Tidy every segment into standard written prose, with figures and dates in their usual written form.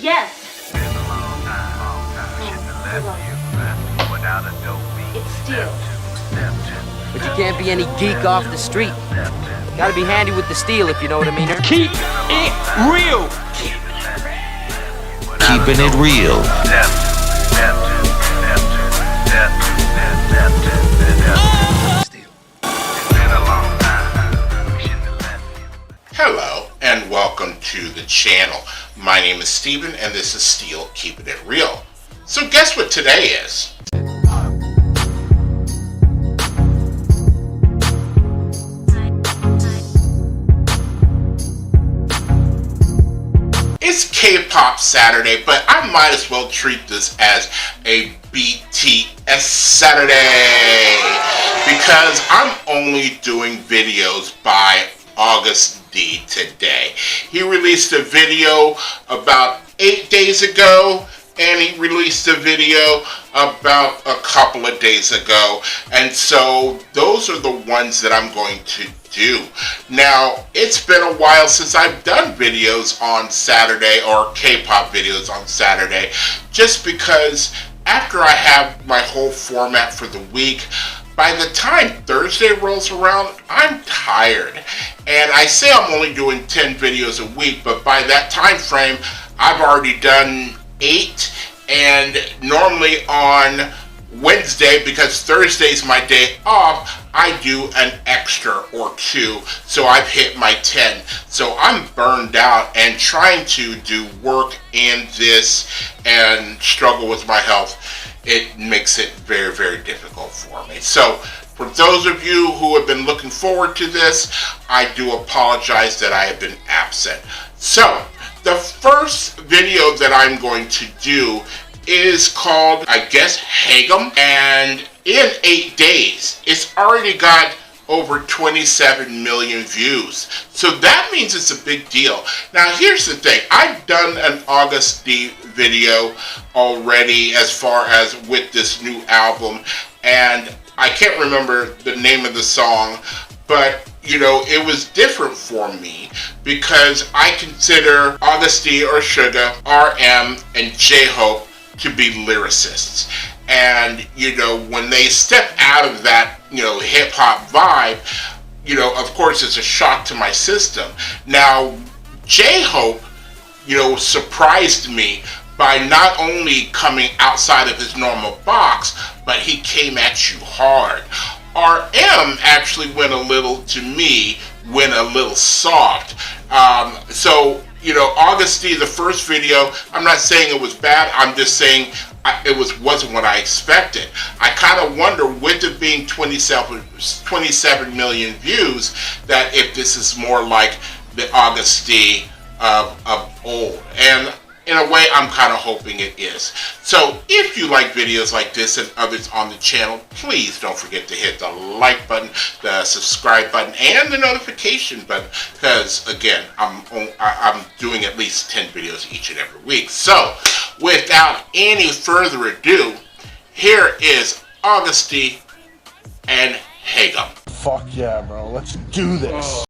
Yes. It's steel. But you can't be any geek off the street. Gotta be handy with the steel, if you know what I mean. Keep it real. Keeping it real. Hello and welcome to the channel. My name is Steven and this is Steel Keeping It Real. So guess what today is? It's K-pop Saturday, but I might as well treat this as a BTS Saturday because I'm only doing videos by Agust today. He released a video about 8 days ago, and he released a video about a couple of days ago, and so those are the ones that I'm going to do. Now, it's been a while since I've done videos on Saturday, or K-pop videos on Saturday, just because after I have my whole format for the week, by the time Thursday rolls around, I'm tired. And I say I'm only doing 10 videos a week, but by that time frame, I've already done 8. And normally on Wednesday, because Thursday's my day off, I do an extra or 2. So I've hit my 10. So I'm burned out and trying to do work in this and struggle with my health. It makes it very, very difficult for me. So for those of you who have been looking forward to this, I do apologize that I have been absent. So the first video that I'm going to do is called, I guess, Haegeum, and in 8 days, it's already got over 27 million views. So that means it's a big deal. Now here's the thing, I've done an Agust video already as far as with this new album, and I can't remember the name of the song, but you know, it was different for me because I consider Agust or Suga, RM, and J-Hope to be lyricists. And, you know, when they step out of that, you know, hip-hop vibe, you know, of course it's a shock to my system. Now, J-Hope, you know, surprised me by not only coming outside of his normal box, but he came at you hard. RM actually went a little soft. So, you know, Agust, the first video, I'm not saying it was bad, I'm just saying it wasn't what I expected. I kind of wonder, with it being 27 million views, that if this is more like the Agust of old. And in a way, I'm kind of hoping it is. So if you like videos like this and others on the channel, please don't forget to hit the like button, the subscribe button, and the notification button, because again, I'm doing at least 10 videos each and every week. So without any further ado, here is Agust and Haegeum. Fuck yeah, bro. Let's do this.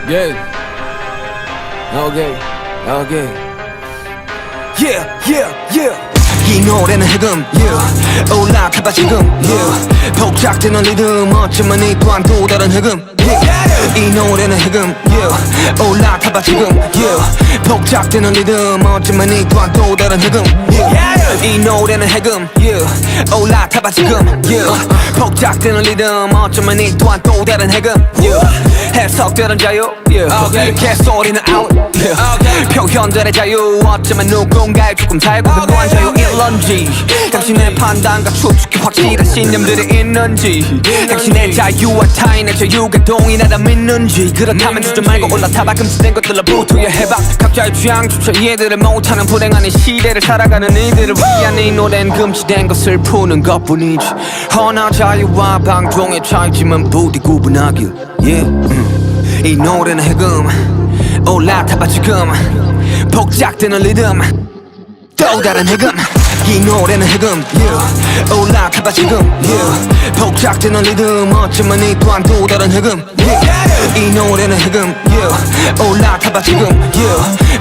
Yeah. Okay. Yeah. 이 노래는 해금, yeah. 올라타봐 지금, yeah. 복작되는 리듬 어쩌면 이 또한 또 다른 해금, yeah. 이 노래는 해금, yeah. 올라타봐 지금, yeah. 복작되는 리듬 어쩌면 이 또한 또 다른 해금, yeah. 이 노래는 해금, yeah. 올라타봐 지금, yeah. 복작되는 리듬 어쩌면 이 또한 또 다른 해금, yeah. 해석되는 자유, yeah. 개소리는 out, yeah. 표현들의 자유 어쩌면 누군가의 조금 달고 근거한 자유 걸런지 당신의 판단과 추측에 확실한 신념들이 있는지 당신의 자유와 타인의 자유가 동일하다 믿는지 그렇다면 주저 말고 올라타봐 금지된 것들로부터 해봐 각자의 취향조차 이해들을 못하는 불행한 이 시대를 살아가는 이들을 위한 이 노래는 금지된 것을 푸는 것뿐이지 허나 자유와 방종의 차이지만 부디 구분하길 이 노래는 해금 올라타봐 지금 복작되는 리듬 또 다른 해금 이 노래는 해금 올라타봐 지금 복작되는 리듬 어쩌면 이 또한 또 다른 해금 이 노래는 해금 올라타봐 지금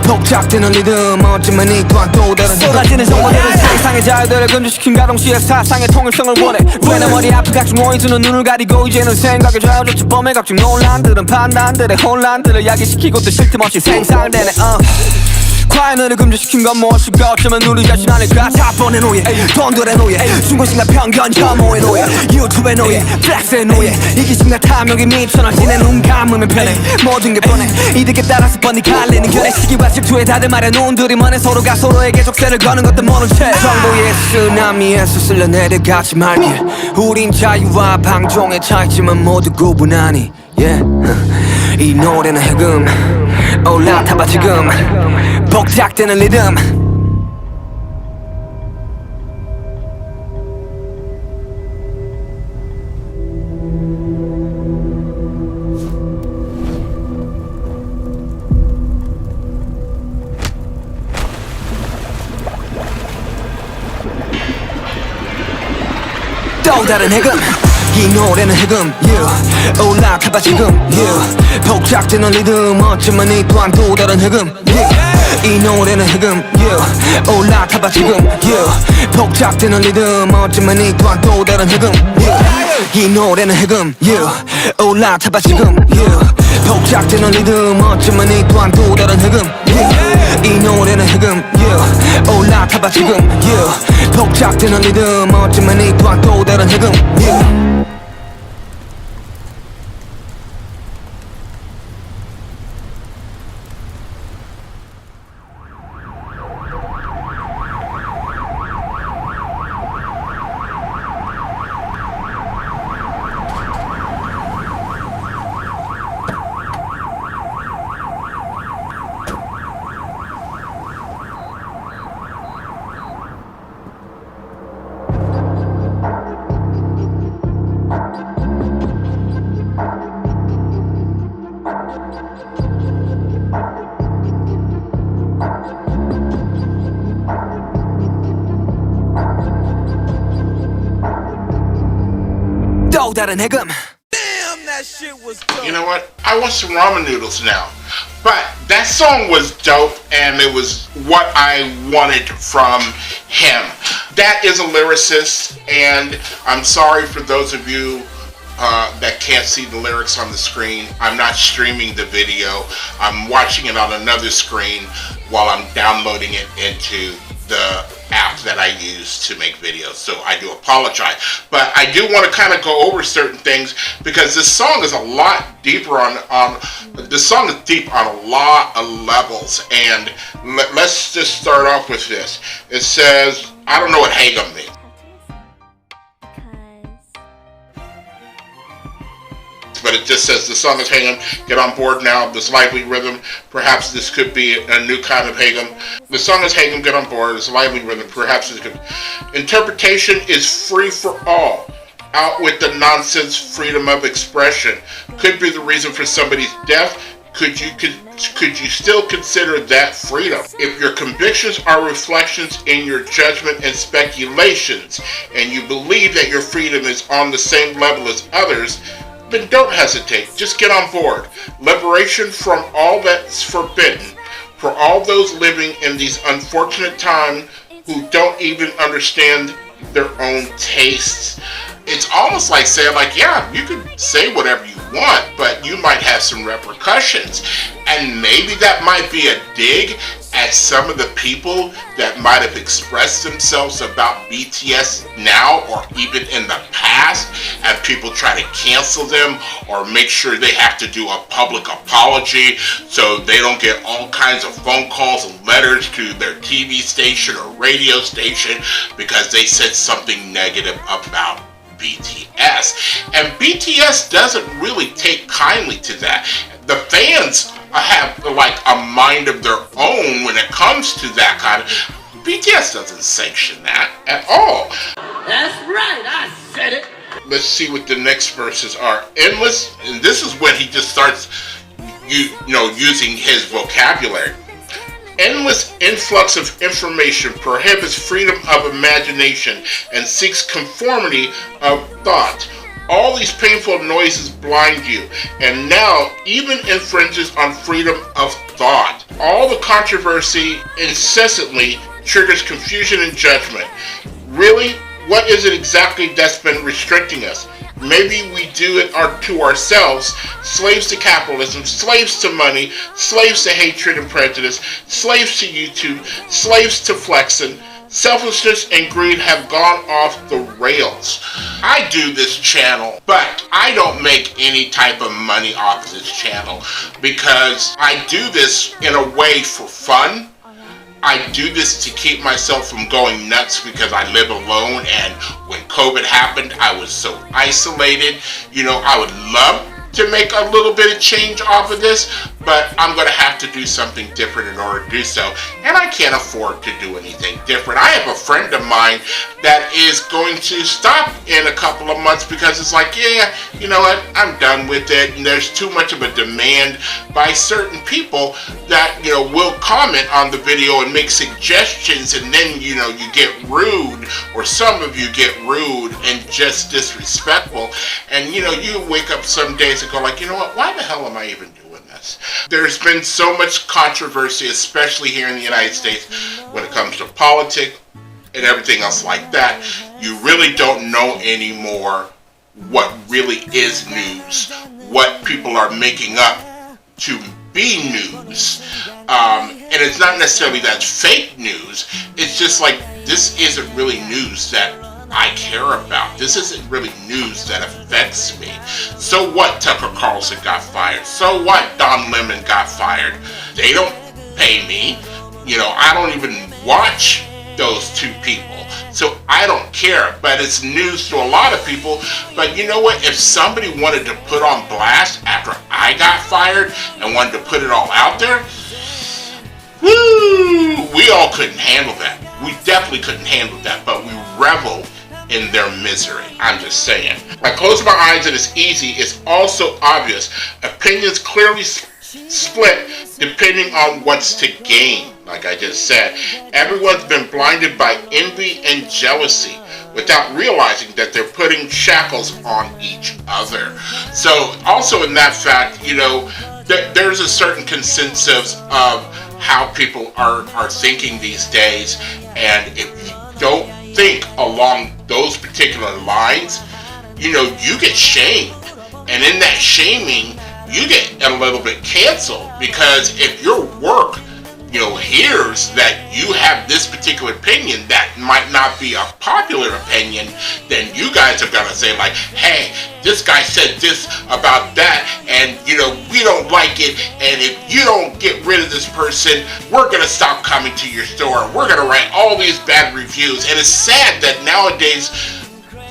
복작되는 리듬 어쩌면 이 또한 또 다른 해금 쏟아지는 정보들은 상상의 자유들을 금지시킨 가동시에 사상의 통일성을 원해 왜 내 머리 앞에 각종 오이즈는 눈을 가리고 이제는 생각에 좌우조차 범해 각종 논란들은 판단들의 혼란들을 야기시키고 또 쉴 틈 없이 생산되네 과연을 금지시킨 건 무엇일까 어쩌면 우리 자신 아닐까 자본의 노예 돈들의 노예 중고심과 편견 혐오의 노예 유튜브의 노예 플렉스의 노예 이기심과 탐욕이 미쳐나지 내 눈 감으면 편해 모든 게 뻔해 이득에 따라서 뻔히 갈리는 견해 시기와 질투에 다들 말해 눈들이 먼해 서로가 서로에게 족쇄를 거는 것도 모른 채 정보의 쓰나미에서 쓸려 내려가지 말길 우린 자유와 방종의 차이지만 모두 구분하니 이 노래는 해금 올라타봐 지금 복작되는 리듬 또 다른 해금 이 노래는 해금 올라타봐 지금 복작되는 리듬 어쩌면 이 또한 또 다른 해금 이 노래는 해금 올라타봐 지금 복작되는 리듬 어쩌면 이 또한 또 다른 해금 이 노래는 해금 올라타봐 지금 복작되는 리듬 어쩌면 이 또한 또 다른 해금 이 노래는 해금 올라타봐 지금 복작되는 리듬 어쩌면 이 또한 또 다른 해금 또 다른 해금 You know what? I want some ramen noodles now. But that song was dope, and it was what I wanted from him. That is a lyricist, and I'm sorry for those of you that can't see the lyrics on the screen. I'm not streaming the video. I'm watching it on another screen while I'm downloading it into the app that I use to make videos, so I do apologize. But I do want to kind of go over certain things because this song is a lot deeper this song is deep on a lot of levels, and let's just start off with this. It says, I don't know what Haegeum means. But it just says the song is Haegeum. Get on board now. This lively rhythm. Perhaps this could be a new kind of Haegeum. The song is Haegeum. Get on board. This lively rhythm. Perhaps this could. Interpretation is free for all. Out with the nonsense. Freedom of expression could be the reason for somebody's death. Could you still consider that freedom? If your convictions are reflections in your judgment and speculations, and you believe that your freedom is on the same level as others, then don't hesitate. Just get on board. Liberation from all that's forbidden. For all those living in these unfortunate times who don't even understand their own tastes. It's almost like saying, like, yeah, you could say whatever you want, but you might have some repercussions. And maybe that might be a dig at some of the people that might have expressed themselves about BTS now or even in the past, and people try to cancel them or make sure they have to do a public apology so they don't get all kinds of phone calls and letters to their TV station or radio station because they said something negative about BTS. And BTS doesn't really take kindly to that. The fans have like a mind of their own when it comes to that kind of... BTS doesn't sanction that at all. That's right, I said it. Let's see what the next verses are. Endless, and this is when he just starts using his vocabulary. Endless influx of information prohibits freedom of imagination and seeks conformity of thought. All these painful noises blind you, and now even infringes on freedom of thought. All the controversy incessantly triggers confusion and judgment. Really? What is it exactly that's been restricting us? Maybe we do it to ourselves, slaves to capitalism, slaves to money, slaves to hatred and prejudice, slaves to YouTube, slaves to flexing. Selfishness and greed have gone off the rails. I do this channel, but I don't make any type of money off this channel because I do this in a way for fun. I do this to keep myself from going nuts because I live alone, and when COVID happened, I was so isolated. I would love to make a little bit of change off of this, but I'm going to have to do something different in order to do so, and I can't afford to do anything different. I have a friend of mine that is going to stop in a couple of months because it's like, yeah, you know what, I'm done with it, and there's too much of a demand by certain people that, will comment on the video and make suggestions, and then, you get rude, or some of you get rude and just disrespectful, and, you wake up some days and go like, you know what, why the hell am I even doing this? There's been so much controversy, especially here in the United States, when it comes to politics and everything else like that. You really don't know anymore what really is news, what people are making up to be news. And it's not necessarily that it's fake news, it's just like, this isn't really news that I care about. This isn't really news that affects me. So what Tucker Carlson got fired? So what Don Lemon got fired? They don't pay me. I don't even watch those two people. So I don't care. But it's news to a lot of people. But you know what? If somebody wanted to put on blast after I got fired and wanted to put it all out there, woo, we all couldn't handle that. We definitely couldn't handle that. But we revel in their misery. I'm just saying. I close my eyes and it's easy. It's also obvious. Opinions clearly split depending on what's to gain. Like I just said, everyone's been blinded by envy and jealousy without realizing that they're putting shackles on each other. So also in that fact, there's a certain consensus of how people are thinking these days, and if you don't think along those particular lines, you get shamed, and in that shaming you get a little bit canceled, because if your work hears that you have this particular opinion that might not be a popular opinion, then you guys are gonna say like, hey, this guy said this about that, and we don't like it, and if you don't get rid of this person, we're gonna stop coming to your store, we're gonna write all these bad reviews. And it's sad that nowadays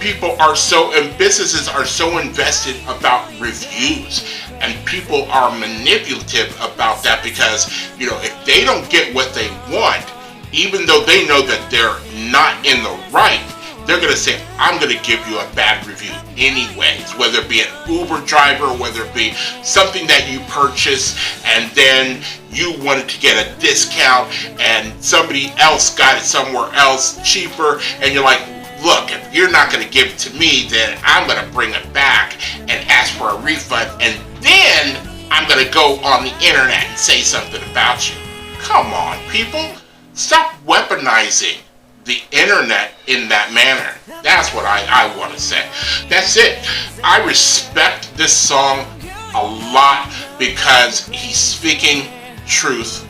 people are and businesses are so invested about reviews, and people are manipulative about that, because if they don't get what they want, even though they know that they're not in the right, they're going to say, I'm going to give you a bad review anyways, whether it be an Uber driver, whether it be something that you purchased and then you wanted to get a discount and somebody else got it somewhere else cheaper, and you're like, look, if you're not going to give it to me, then I'm going to bring it back and ask for a refund, and then I'm going to go on the internet and say something about you. Come on, people. Stop weaponizing the internet in that manner. That's what I want to say. That's it. I respect this song a lot because he's speaking truth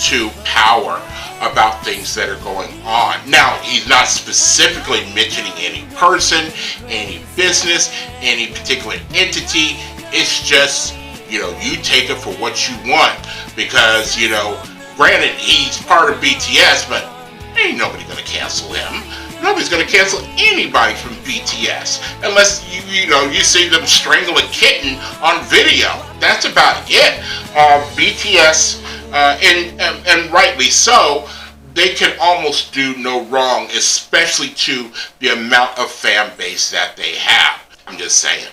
to power about things that are going on. Now, he's not specifically mentioning any person, any business, any particular entity. It's just, you take it for what you want, because, granted, he's part of BTS, but ain't nobody gonna cancel him. Nobody's gonna cancel anybody from BTS unless you see them strangle a kitten on video. That's about it. BTS, and rightly so, they can almost do no wrong, especially to the amount of fan base that they have. I'm just saying.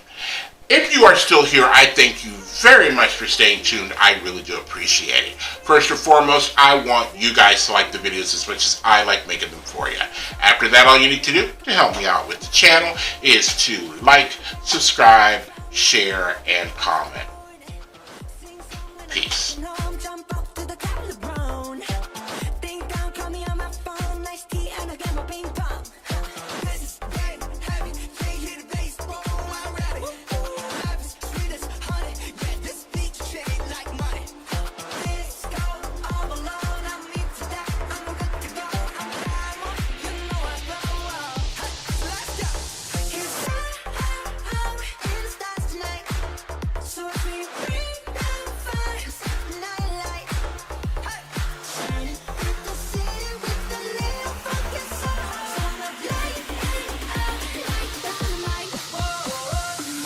If you are still here, I thank you very much for staying tuned. I really do appreciate it. First and foremost, I want you guys to like the videos as much as I like making them for you. After that, all you need to do to help me out with the channel is to like, subscribe, share, and comment. Peace.